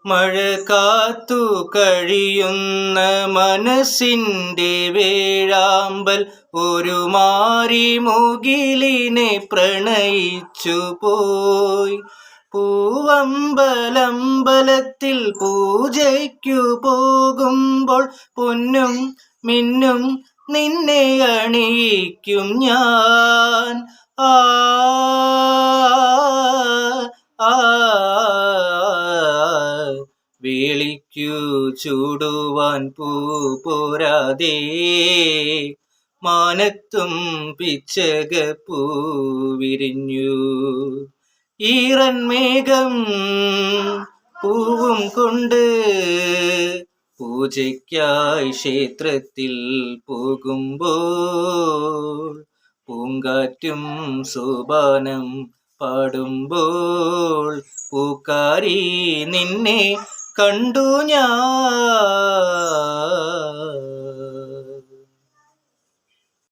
മഴ കാത്തു കഴിയുന്ന മനസ്സിൻ്റെ വേഴാമ്പൽ ഒരു മാരിമുകിലിനെ പ്രണയിച്ചു പോയി. പൂവമ്പലമ്പലത്തിൽ പൂജയ്ക്കു പോകുമ്പോൾ പൊന്നും മിന്നും നിന്നെ അണിയിക്കും ഞാൻ. ആ ആ വേളിക്കു ചൂടുവാൻ പൂ പോരാതെ മാനത്തും പിച്ചകപ്പൂ വിരിഞ്ഞു. ഈറൻ മേഘം പൂവും കൊണ്ട് പൂജയ്ക്കായി ക്ഷേത്രത്തിൽ പോകുമ്പോൾ പൂങ്കാറ്റും സോപാനം പാടുമ്പോൾ പൂക്കാരി നിന്നെ കണ്ടു ഞാൻ.